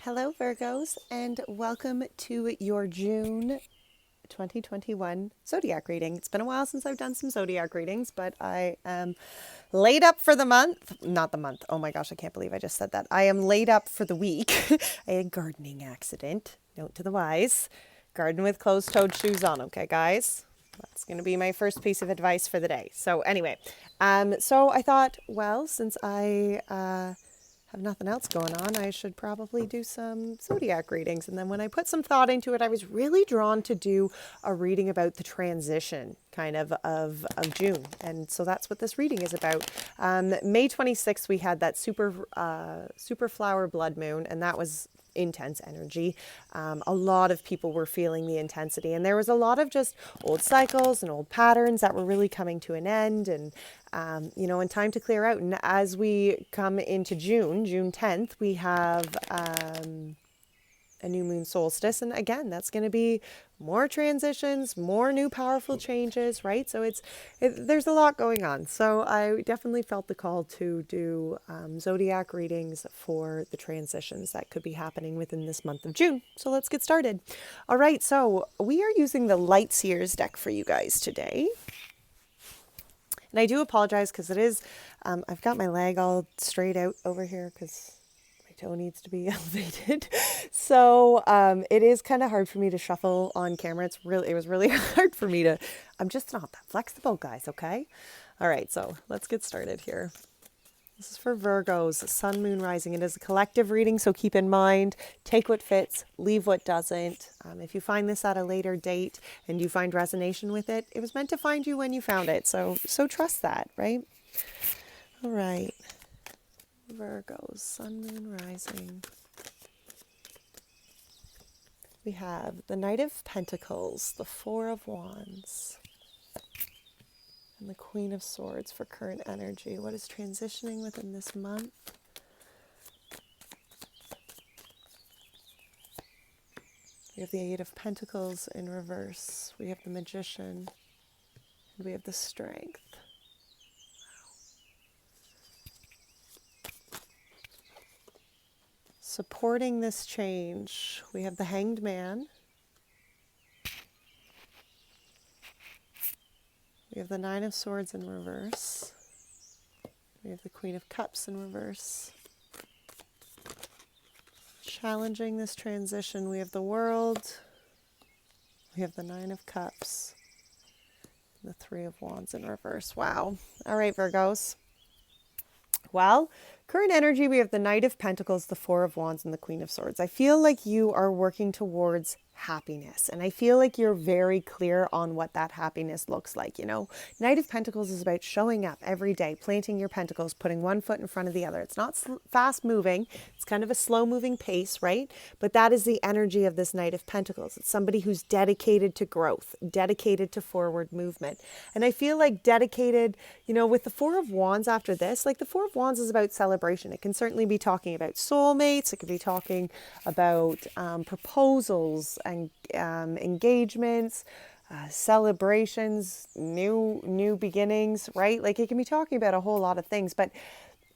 Hello, Virgos, and welcome to your June 2021 zodiac reading. It's been a while since I've done some zodiac readings, but I am laid up for the month. Not the month. Oh my gosh, I can't believe I just said that. I am laid up for the week. I had a gardening accident. Note to the wise. Garden with closed-toed shoes on, okay, guys? That's going to be my first piece of advice for the day. So anyway, so I thought, well, since I have nothing else going on, I should probably do some zodiac readings. And then when I put some thought into it, I was really drawn to do a reading about the transition kind of June. And so that's what this reading is about. May 26th, we had that super flower blood moon, and that was intense energy. A lot of people were feeling the intensity, and there was a lot of just old cycles and old patterns that were really coming to an end, and and time to clear out. And as we come into June 10th, we have a new moon solstice, and again, that's going to be more transitions, more new powerful changes, right? So there's a lot going on. So I definitely felt the call to do zodiac readings for the transitions that could be happening within this month of June. So let's get started. All right, so we are using the Light Seers deck for you guys today. And I do apologize because it is, I've got my leg all straight out over here because toe needs to be elevated. So it is kind of hard for me to shuffle on camera. It was really hard for me to, I'm just not that flexible, guys, okay? All right, so let's get started here. This is for Virgos, Sun, Moon, Rising. It is a collective reading, so keep in mind, take what fits, leave what doesn't. If you find this at a later date and you find resonation with it, it was meant to find you when you found it. So trust that, right? All right. Virgos, Sun, Moon, Rising. We have the Knight of Pentacles, the Four of Wands, and the Queen of Swords for current energy. What is transitioning within this month? We have the Eight of Pentacles in reverse. We have the Magician, and we have the Strength. Supporting this change, we have the Hanged Man. We have the Nine of Swords in reverse. We have the Queen of Cups in reverse. Challenging this transition, we have the World. We have the Nine of Cups. The Three of Wands in reverse. Wow. All right, Virgos. Well, current energy, we have the Knight of Pentacles, the Four of Wands, and the Queen of Swords. I feel like you are working towards happiness, and I feel like you're very clear on what that happiness looks like. Knight of Pentacles is about showing up every day, planting your pentacles, putting one foot in front of the other. It's not fast moving, it's kind of a slow moving pace, right? But that is the energy of this Knight of Pentacles. It's somebody who's dedicated to growth, dedicated to forward movement. And I feel like dedicated, with the Four of Wands after this, like the Four of Wands is about celebration. It can certainly be talking about soulmates, it could be talking about proposals and engagements, celebrations, new beginnings, right? Like it can be talking about a whole lot of things, but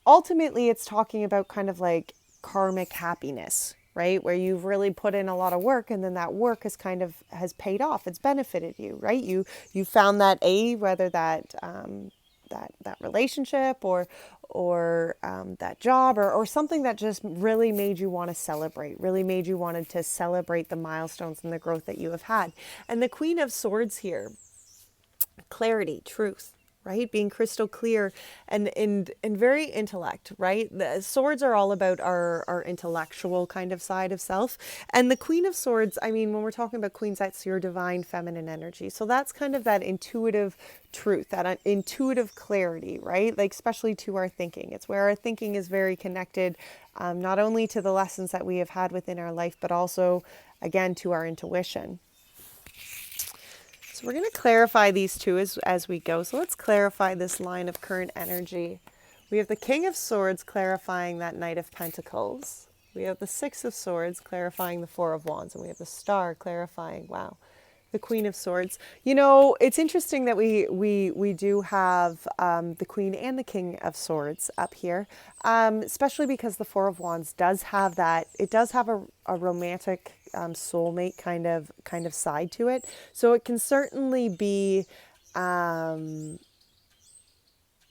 ultimately it's talking about kind of like karmic happiness, right? Where you've really put in a lot of work, and then that work has paid off. It's benefited you, right? You found that whether that that relationship or that job or something that just really made you want to celebrate, really made you wanted to celebrate the milestones and the growth that you have had. And the Queen of Swords here, clarity, truth, right? Being crystal clear and very intellect, right? The swords are all about our intellectual kind of side of self. And the Queen of Swords, I mean, when we're talking about queens, that's your divine feminine energy. So that's kind of that intuitive truth, that intuitive clarity, right? Like especially to our thinking. It's where our thinking is very connected, not only to the lessons that we have had within our life, but also, again, to our intuition. So we're going to clarify these two as we go. So let's clarify this line of current energy. We have the King of Swords clarifying that Knight of Pentacles. We have the Six of Swords clarifying the Four of Wands. And we have the Star clarifying, wow, the Queen of Swords. You know, it's interesting that we do have the Queen and the King of Swords up here, especially because the Four of Wands does have that. It does have a romantic soulmate kind of side to it. So it can certainly be.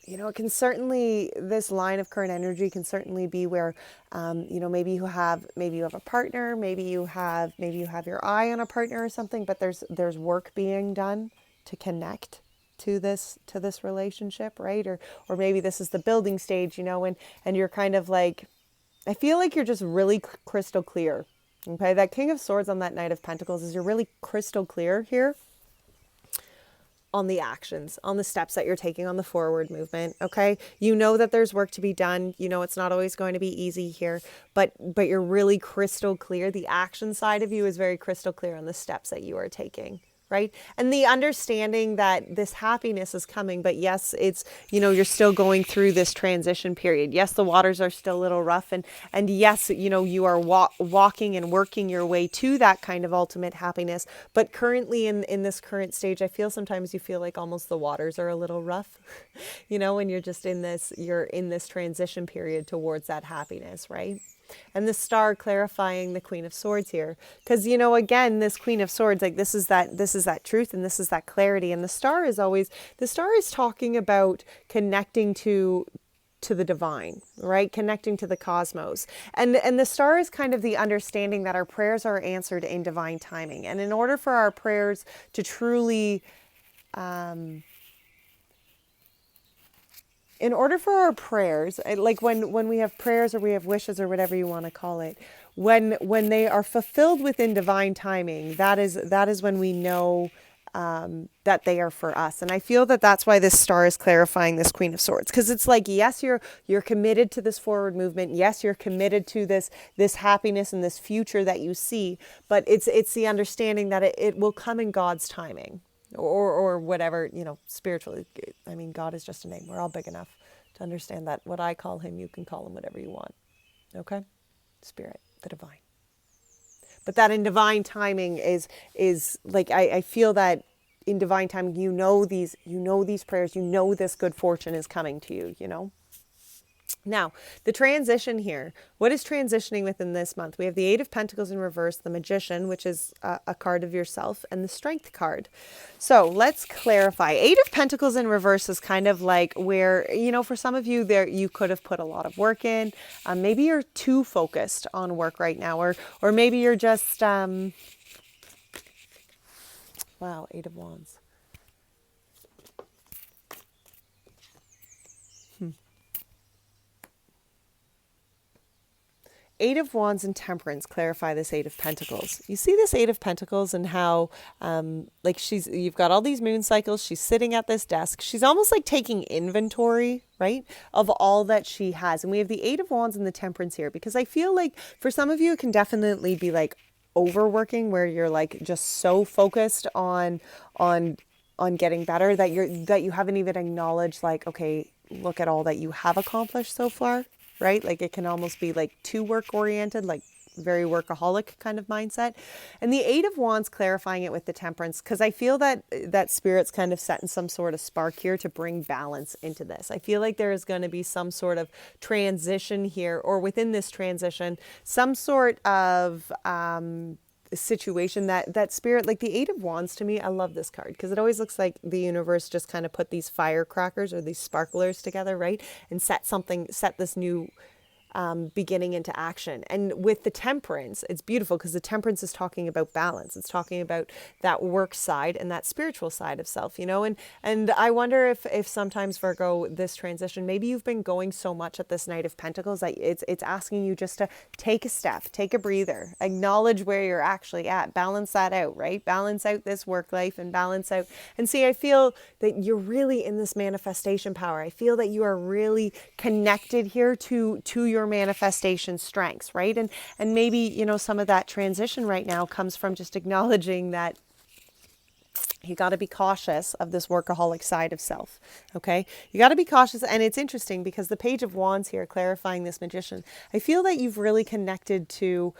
You know, it can certainly, this line of current energy can certainly be where, you know, maybe you have a partner, maybe you have your eye on a partner or something, but there's work being done to connect to this relationship, right? Or maybe this is the building stage, you know, and you're kind of like, I feel like you're just really crystal clear. Okay, that King of Swords on that Knight of Pentacles is you're really crystal clear here on the actions, on the steps that you're taking, on the forward movement. Okay. You know that there's work to be done. You know, it's not always going to be easy here, but you're really crystal clear. The action side of you is very crystal clear on the steps that you are taking. Right. And the understanding that this happiness is coming, but yes, it's, you know, you're still going through this transition period. Yes, the waters are still a little rough, and yes, you know, you are walking and working your way to that kind of ultimate happiness. But currently in this current stage, I feel sometimes you feel like almost the waters are a little rough, you know, and you're in this transition period towards that happiness. Right. And the star clarifying the Queen of Swords here. Because, you know, again, this Queen of Swords, like this is that truth and this is that clarity. And the star is talking about connecting to the divine, right? Connecting to the cosmos. And the star is kind of the understanding that our prayers are answered in divine timing. And in order for our prayers to truly, in order for our prayers, like when we have prayers or we have wishes or whatever you want to call it, when they are fulfilled within divine timing, that is when we know that they are for us. And I feel that that's why this star is clarifying this Queen of Swords, because it's like, yes, you're committed to this forward movement. Yes, you're committed to this happiness and this future that you see, but it's the understanding that it will come in God's timing. Or whatever, you know, spiritually. I mean, God is just a name. We're all big enough to understand that what I call him, you can call him whatever you want. Okay? Spirit, the divine. But that in divine timing is like, I feel that in divine timing, you know these prayers, you know this good fortune is coming to you, you know? Now, the transition here, what is transitioning within this month? We have the Eight of Pentacles in reverse, the Magician, which is a card of yourself, and the Strength card. So let's clarify. Eight of Pentacles in reverse is kind of like where, you know, for some of you there, you could have put a lot of work in. Maybe you're too focused on work right now, or maybe you're just, wow, Eight of Wands. Eight of Wands and Temperance clarify this Eight of Pentacles. You see this Eight of Pentacles and how, like you've got all these moon cycles. She's sitting at this desk. She's almost like taking inventory, right, of all that she has. And we have the Eight of Wands and the Temperance here, because I feel like for some of you, it can definitely be like overworking, where you're like just so focused on getting better that you haven't even acknowledged, like, okay, look at all that you have accomplished so far. Right? Like it can almost be like too work oriented, like very workaholic kind of mindset. And the Eight of Wands clarifying it with the Temperance, because I feel that Spirit's kind of setting some sort of spark here to bring balance into this. I feel like there is going to be some sort of transition here, or within this transition, some sort of situation that Spirit, like the Eight of Wands, to me, I love this card because it always looks like the universe just kind of put these firecrackers or these sparklers together, right? And set this new beginning into action. And with the Temperance, it's beautiful because the Temperance is talking about balance. It's talking about that work side and that spiritual side of self, you know? And I wonder if sometimes, Virgo, this transition, maybe you've been going so much at this Knight of Pentacles that it's asking you just to take a step, take a breather, acknowledge where you're actually at, balance that out, right? Balance out this work life and balance out. And see, I feel that you're really in this manifestation power. I feel that you are really connected here to your manifestation strengths, right? And maybe, you know, some of that transition right now comes from just acknowledging that you got to be cautious of this workaholic side of self. Okay. You got to be cautious. And it's interesting because the Page of Wands here clarifying this Magician, I feel that you've really connected to,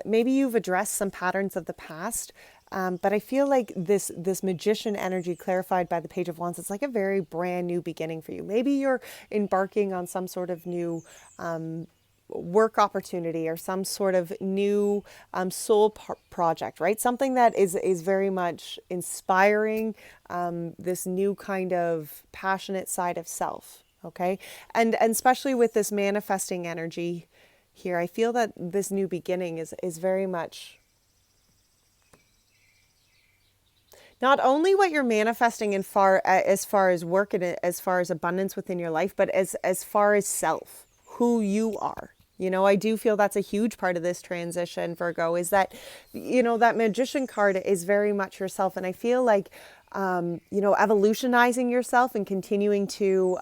maybe you've addressed some patterns of the past, But I feel like this magician energy clarified by the Page of Wands, it's like a very brand new beginning for you. Maybe you're embarking on some sort of new work opportunity or some sort of new soul project, right? Something that is very much inspiring, this new kind of passionate side of self, okay? And especially with this manifesting energy here, I feel that this new beginning is very much not only what you're manifesting as far as work and as far as abundance within your life, but as far as self, who you are. You know, I do feel that's a huge part of this transition, Virgo, is that, you know, that magician card is very much yourself. And I feel like, you know, evolutionizing yourself and continuing to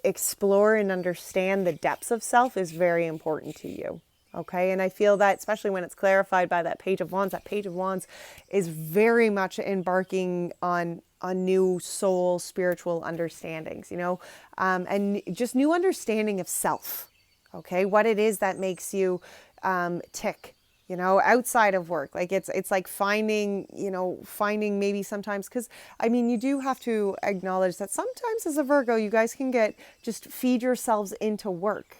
explore and understand the depths of self is very important to you. Okay. And I feel that, especially when it's clarified by that Page of Wands is very much embarking on new soul, spiritual understandings, you know, and just new understanding of self. Okay. What it is that makes you tick, you know, outside of work. Like it's like finding maybe sometimes, because I mean, you do have to acknowledge that sometimes as a Virgo, you guys can just feed yourselves into work.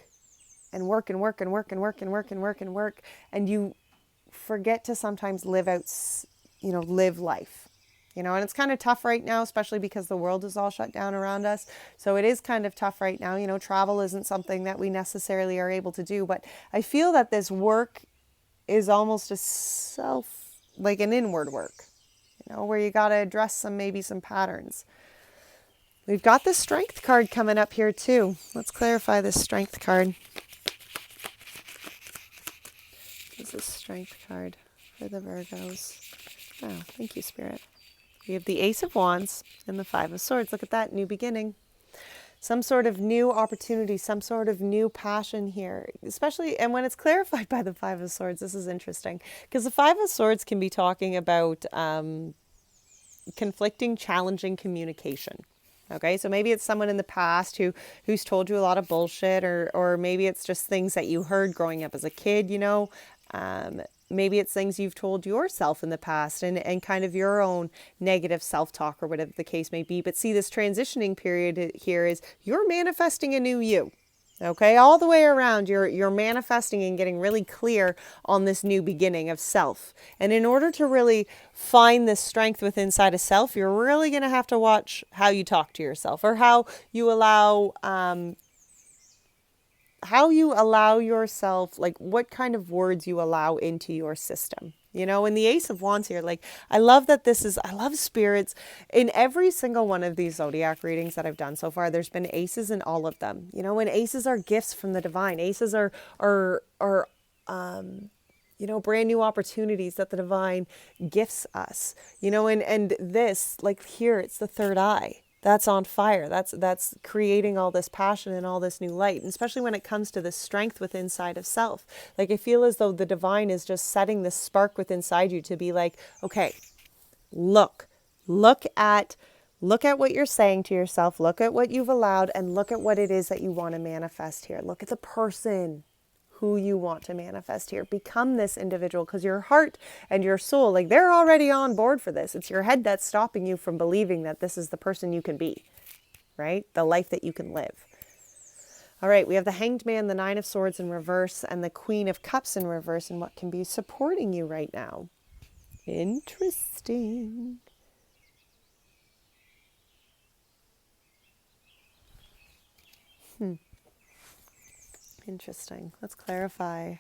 And work and work and work and work and work and work and work. And you forget to sometimes live life. You know, and it's kind of tough right now, especially because the world is all shut down around us. So it is kind of tough right now. You know, travel isn't something that we necessarily are able to do. But I feel that this work is almost like an inward work, you know, where you got to address maybe some patterns. We've got the Strength card coming up here too. Let's clarify this Strength card. This is Strength card for the Virgos. Oh, thank you, Spirit. We have the Ace of Wands and the Five of Swords. Look at that, new beginning. Some sort of new opportunity, some sort of new passion here, especially, and when it's clarified by the Five of Swords, this is interesting, because the Five of Swords can be talking about conflicting, challenging communication. Okay, so maybe it's someone in the past who's told you a lot of bullshit, or maybe it's just things that you heard growing up as a kid, you know. Maybe it's things you've told yourself in the past and kind of your own negative self-talk or whatever the case may be. But see, this transitioning period here is you're manifesting a new you. Okay, all the way around, you're manifesting and getting really clear on this new beginning of self. And in order to really find this strength within inside of self, you're really going to have to watch how you talk to yourself, or how you allow yourself, like what kind of words you allow into your system. You know, and the Ace of Wands here, like, I love spirits. In every single one of these zodiac readings that I've done so far, there's been aces in all of them. You know, and aces are gifts from the divine. Aces are you know, brand new opportunities that the divine gifts us. You know, and this, like here, it's the third eye. That's on fire. That's creating all this passion and all this new light. And especially when it comes to the strength within inside of self. Like, I feel as though the divine is just setting this spark within inside you to be like, okay, look at what you're saying to yourself. Look at what you've allowed, and look at what it is that you want to manifest here. Look at the person who you want to manifest here. Become this individual, because your heart and your soul, like, they're already on board for this. It's your head that's stopping you from believing that this is the person you can be, right? The life that you can live. All right, we have the Hanged Man, the Nine of Swords in reverse, and the Queen of Cups in reverse, and what can be supporting you right now. Interesting. Interesting. Let's clarify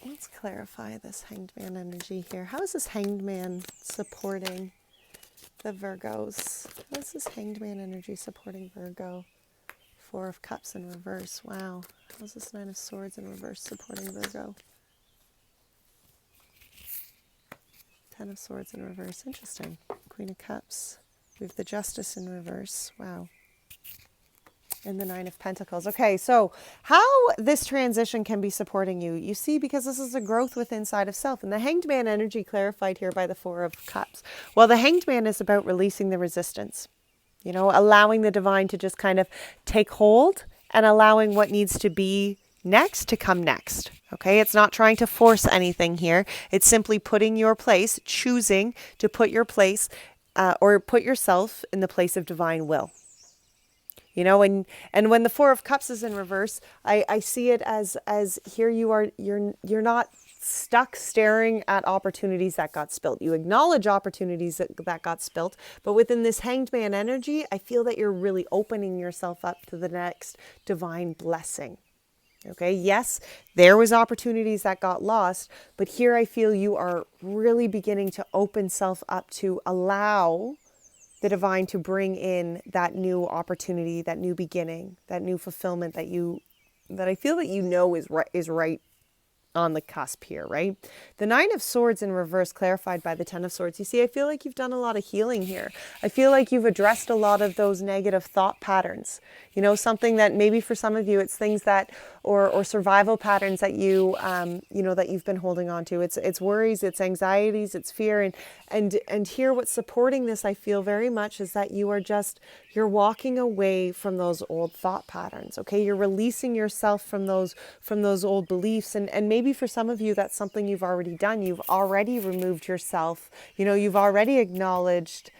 this Hanged Man energy here. How is this Hanged Man supporting the Virgos? How is this Hanged Man energy supporting Virgo? Four of Cups in reverse. Wow. How is this Nine of Swords in reverse supporting Virgo? Ten of Swords in reverse. Interesting. Queen of Cups. We have the Justice in reverse. Wow. And the Nine of Pentacles. Okay, so how this transition can be supporting you, you see, because this is a growth within inside of self. And the Hanged Man energy clarified here by the Four of Cups. Well, the Hanged Man is about releasing the resistance, you know, allowing the divine to just kind of take hold and allowing what needs to be next to come next. Okay, it's not trying to force anything here. It's simply putting your place, choosing to put your place or put yourself in the place of divine will. You know, and when the Four of Cups is in reverse, I see it as here you are, you're not stuck staring at opportunities that got spilt. You acknowledge opportunities that got spilt, but within this Hanged Man energy, I feel that you're really opening yourself up to the next divine blessing. Okay, yes, there was opportunities that got lost, but here I feel you are really beginning to open self up to allow the divine to bring in that new opportunity, that new beginning, that new fulfillment that I feel that you know is right on the cusp here, right? The Nine of Swords in reverse, clarified by the Ten of Swords. You see, I feel like you've done a lot of healing here. I feel like you've addressed a lot of those negative thought patterns. You know, something that maybe for some of you, it's things that, or survival patterns that you, you know, that you've been holding on to. It's worries, it's anxieties, it's fear. And here what's supporting this, I feel very much, is that you're walking away from those old thought patterns. Okay. You're releasing yourself from those old beliefs. And maybe for some of you, that's something you've already done. You've already removed yourself. You know, you've already acknowledged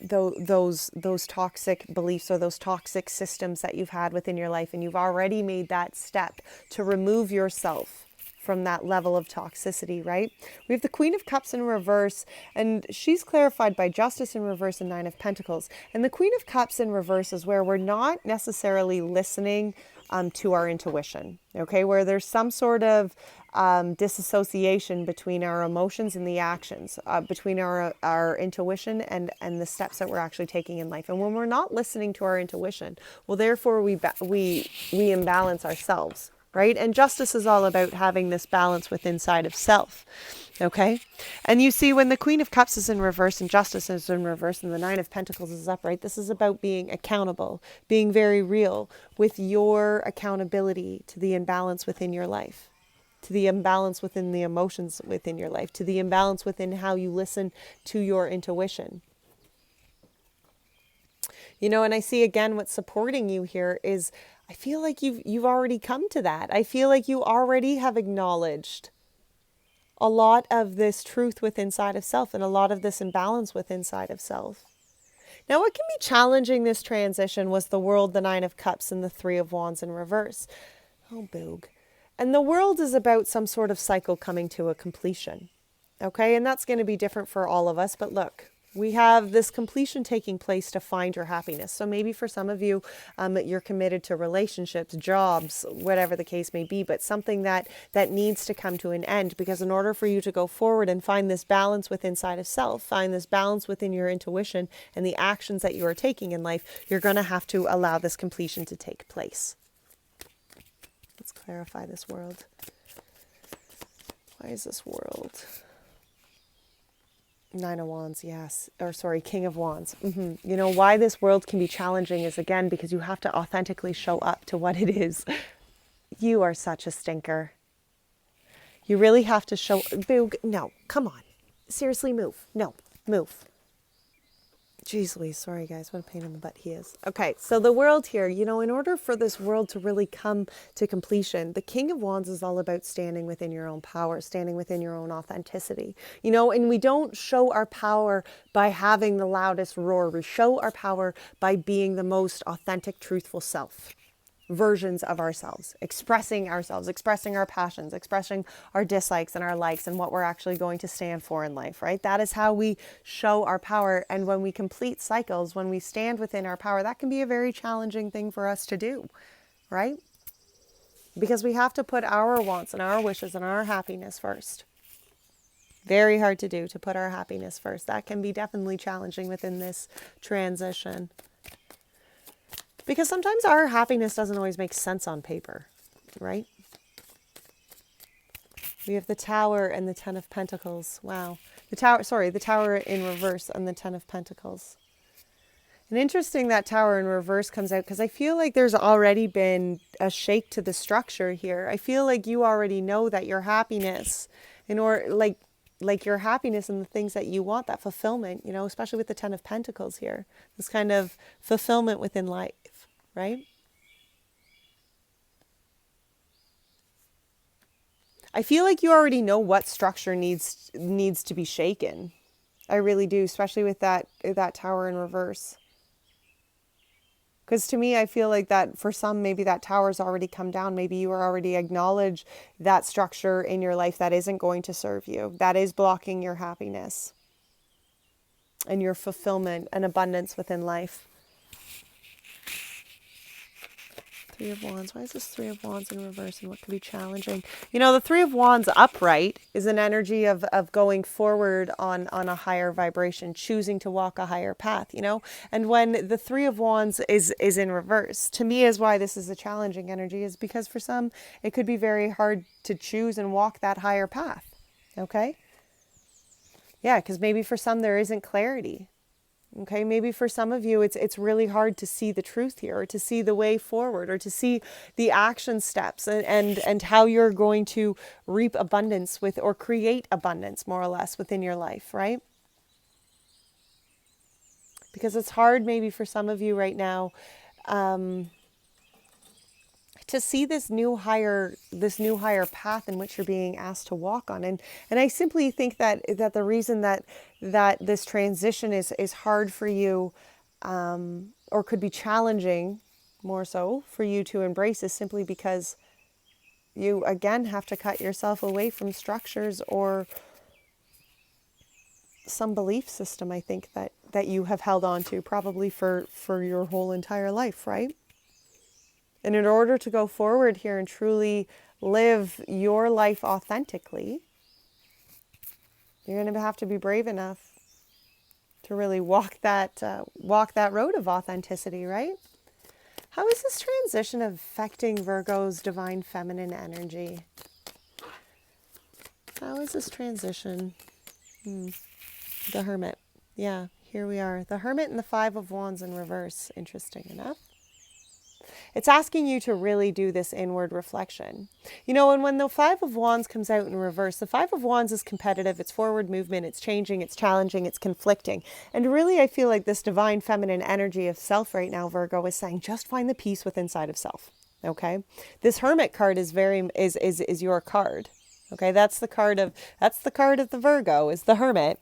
those toxic beliefs or those toxic systems that you've had within your life. And you've already made that step to remove yourself from that level of toxicity, right? We have the Queen of Cups in reverse, and she's clarified by Justice in reverse and Nine of Pentacles. And the Queen of Cups in reverse is where we're not necessarily listening to our intuition, okay? Where there's some sort of disassociation between our emotions and the actions, between our intuition and the steps that we're actually taking in life. And when we're not listening to our intuition, well, therefore we imbalance ourselves. Right? And justice is all about having this balance within inside of self. Okay? And you see, when the Queen of Cups is in reverse and justice is in reverse and the Nine of Pentacles is upright, this is about being accountable, being very real with your accountability to the imbalance within your life, to the imbalance within the emotions within your life, to the imbalance within how you listen to your intuition. You know, and I see again what's supporting you here is I feel like you've already come to that. I feel like you already have acknowledged a lot of this truth within inside of self and a lot of this imbalance within inside of self. Now, what can be challenging this transition was the World, the Nine of Cups, and the Three of Wands in reverse. Oh, boog. And the World is about some sort of cycle coming to a completion. Okay, and that's going to be different for all of us, but look. We have this completion taking place to find your happiness. So maybe for some of you, you're committed to relationships, jobs, whatever the case may be, but something that needs to come to an end, because in order for you to go forward and find this balance within inside of self, find this balance within your intuition and the actions that you are taking in life, you're going to have to allow this completion to take place. Let's clarify this World. Why is this World? Nine of Wands, yes. Or sorry, King of Wands. You know, why this World can be challenging is, again, because you have to authentically show up to what it is. You are such a stinker. You really have to show... No, come on. Seriously, move. No, move. Jeez Louise, sorry guys, what a pain in the butt he is. Okay, so the World here, you know, in order for this World to really come to completion, the King of Wands is all about standing within your own power, standing within your own authenticity. You know, and we don't show our power by having the loudest roar. We show our power by being the most authentic, truthful self. Versions of ourselves, expressing our passions, expressing our dislikes and our likes and what we're actually going to stand for in life, right? That is how we show our power. And when we complete cycles, when we stand within our power, that can be a very challenging thing for us to do, right? Because we have to put our wants and our wishes and our happiness first. Very hard to do, to put our happiness first. That can be definitely challenging within this transition. Because sometimes our happiness doesn't always make sense on paper, right? We have the Tower and the Ten of Pentacles. Wow. The Tower in reverse and the Ten of Pentacles. And interesting that Tower in reverse comes out, because I feel like there's already been a shake to the structure here. I feel like you already know that your happiness, like your happiness and the things that you want, that fulfillment, you know, especially with the Ten of Pentacles here, this kind of fulfillment within life, right? I feel like you already know what structure needs to be shaken. I really do, especially with that tower in reverse. Because to me, I feel like that for some, maybe that tower's already come down. Maybe you are already acknowledge that structure in your life that isn't going to serve you, that is blocking your happiness and your fulfillment and abundance within life. Three of Wands. Why is this Three of Wands in reverse and what could be challenging? You know, the Three of Wands upright is an energy of going forward on a higher vibration, choosing to walk a higher path, you know? And when the Three of Wands is in reverse, to me is why this is a challenging energy, is because for some, it could be very hard to choose and walk that higher path, okay? Yeah, because maybe for some there isn't clarity. Okay, maybe for some of you, it's really hard to see the truth here, or to see the way forward, or to see the action steps and how you're going to reap abundance with, or create abundance more or less within your life, right? Because it's hard maybe for some of you right now to see this new higher path in which you're being asked to walk on. And I simply think that the reason that this transition is hard for you, or could be challenging more so for you to embrace, is simply because you again have to cut yourself away from structures or some belief system, I think, that you have held on to probably for your whole entire life, right? And in order to go forward here and truly live your life authentically, you're going to have to be brave enough to really walk that road of authenticity, right? How is this transition affecting Virgo's divine feminine energy? How is this transition? The Hermit. Yeah, here we are. The Hermit and the Five of Wands in reverse. Interesting enough. It's asking you to really do this inward reflection. You know, and when the Five of Wands comes out in reverse, the Five of Wands is competitive, it's forward movement, it's changing, it's challenging, it's conflicting. And really, I feel like this divine feminine energy of self right now, Virgo, is saying, just find the peace within inside of self. Okay? This Hermit card is your card. Okay, that's the card of the Virgo, is the Hermit.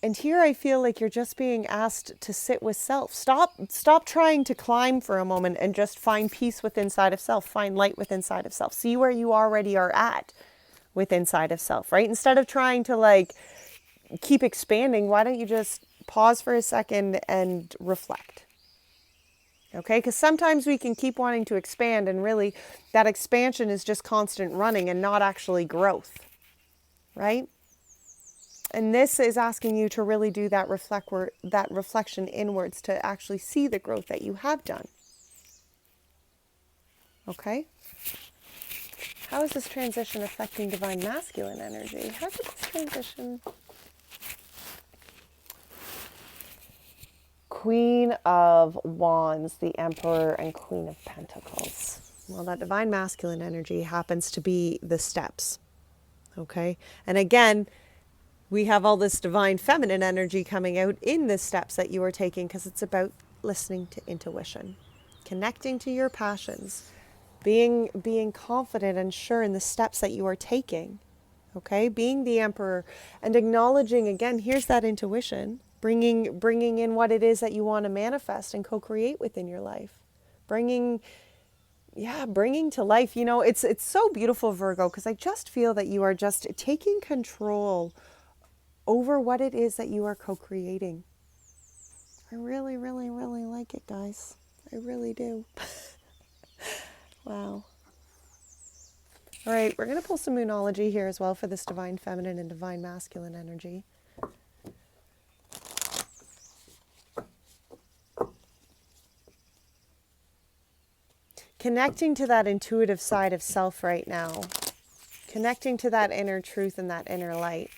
And here I feel like you're just being asked to sit with self. Stop trying to climb for a moment and just find peace within inside of self. Find light within inside of self. See where you already are at within inside of self, right? Instead of trying to keep expanding, why don't you just pause for a second and reflect? Okay, because sometimes we can keep wanting to expand, and really that expansion is just constant running and not actually growth, right? And this is asking you to really do that reflection inwards, to actually see the growth that you have done. Okay? How is this transition affecting divine masculine energy? How did this transition... Queen of Wands, the Emperor, and Queen of Pentacles. Well, that divine masculine energy happens to be the steps. Okay? And again, we have all this divine feminine energy coming out in the steps that you are taking, because it's about listening to intuition, connecting to your passions, being confident and sure in the steps that you are taking. Okay, being the Emperor and acknowledging, again, here's that intuition, bringing in what it is that you want to manifest and co-create within your life, bringing to life. You know, it's so beautiful, Virgo, because I just feel that you are just taking control over what it is that you are co-creating. I really, really, really like it, guys. I really do. Wow. All right, we're going to pull some Moonology here as well for this divine feminine and divine masculine energy. Connecting to that intuitive side of self right now. Connecting to that inner truth and that inner light.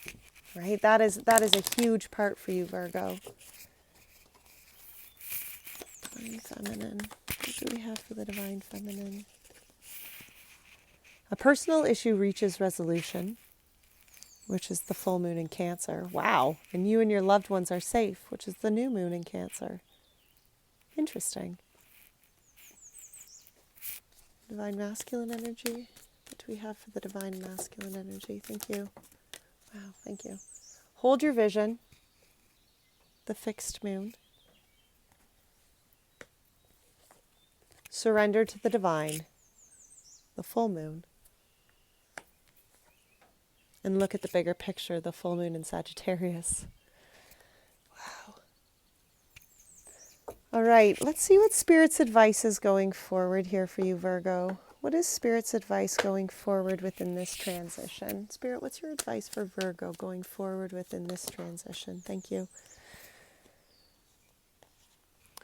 Right? That is a huge part for you, Virgo. Divine feminine. What do we have for the divine feminine? A personal issue reaches resolution, which is the full moon in Cancer. Wow. And you and your loved ones are safe, which is the new moon in Cancer. Interesting. Divine masculine energy. What do we have for the divine masculine energy? Thank you. Wow, thank you. Hold your vision. The fixed moon. Surrender to the divine. The full moon. And look at the bigger picture, the full moon in Sagittarius. Wow. All right, let's see what Spirit's advice is going forward here for you, Virgo. What is Spirit's advice going forward within this transition? Spirit, what's your advice for Virgo going forward within this transition? Thank you.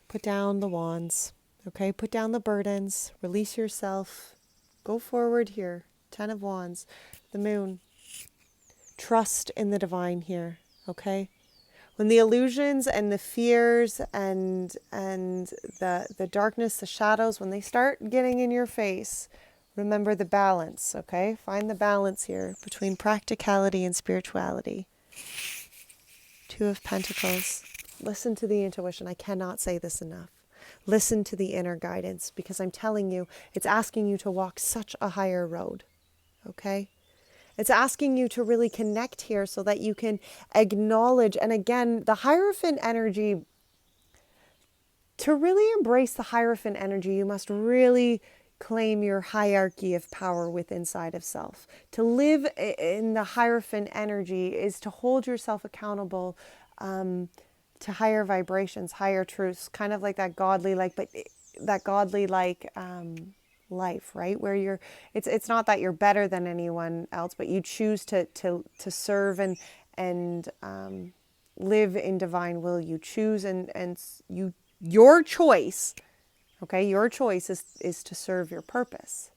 Put down the wands, okay? Put down the burdens. Release yourself. Go forward here. 10 of Wands. The moon. Trust in the divine here, okay? When the illusions and the fears and the darkness, the shadows, when they start getting in your face, remember the balance, okay? Find the balance here between practicality and spirituality. 2 of Pentacles. Listen to the intuition. I cannot say this enough. Listen to the inner guidance, because I'm telling you, it's asking you to walk such a higher road, okay? It's asking you to really connect here so that you can acknowledge, and again, the Hierophant energy, to really embrace the Hierophant energy, you must really claim your hierarchy of power within inside of self. To live in the Hierophant energy is to hold yourself accountable to higher vibrations, higher truths, kind of like that godly, life, right? Where you're, it's not that you're better than anyone else, but you choose to serve and live in divine will. You choose and your choice, okay? Your choice is to serve your purpose.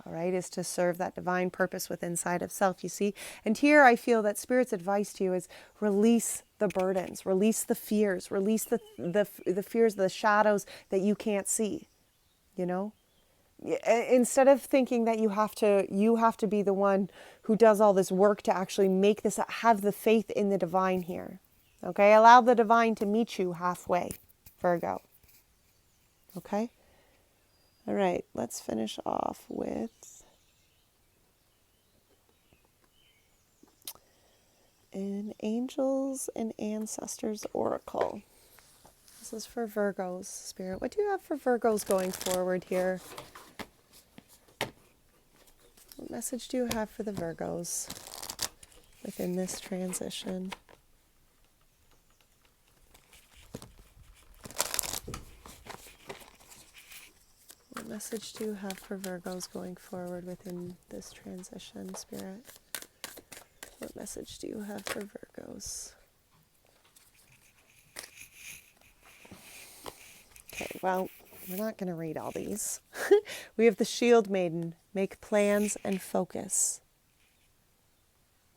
All right, is to serve that divine purpose within inside of self, you see? And here I feel that Spirit's advice to you is release the burdens, release the fears, release the fears, the shadows that you can't see, you know? Instead of thinking that you have to be the one who does all this work to actually make this, have the faith in the divine here. Okay, allow the divine to meet you halfway, Virgo. Okay? All right, let's finish off with an Angels and Ancestors Oracle. This is for Virgos, Spirit. What do you have for Virgos going forward here? What message do you have for the Virgos within this transition? What message do you have for Virgos going forward within this transition, Spirit? What message do you have for Virgos? Okay, well, we're not going to read all these. We have the Shield Maiden, make plans and focus.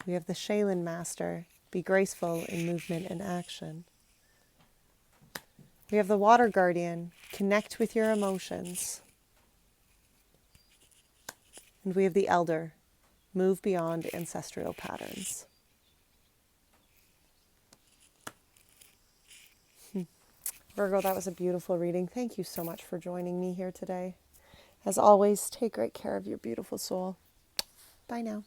We have the Shaylin Master, be graceful in movement and action. We have the Water Guardian, connect with your emotions. And we have the Elder, move beyond ancestral patterns. Virgo, that was a beautiful reading. Thank you so much for joining me here today. As always, take great care of your beautiful soul. Bye now.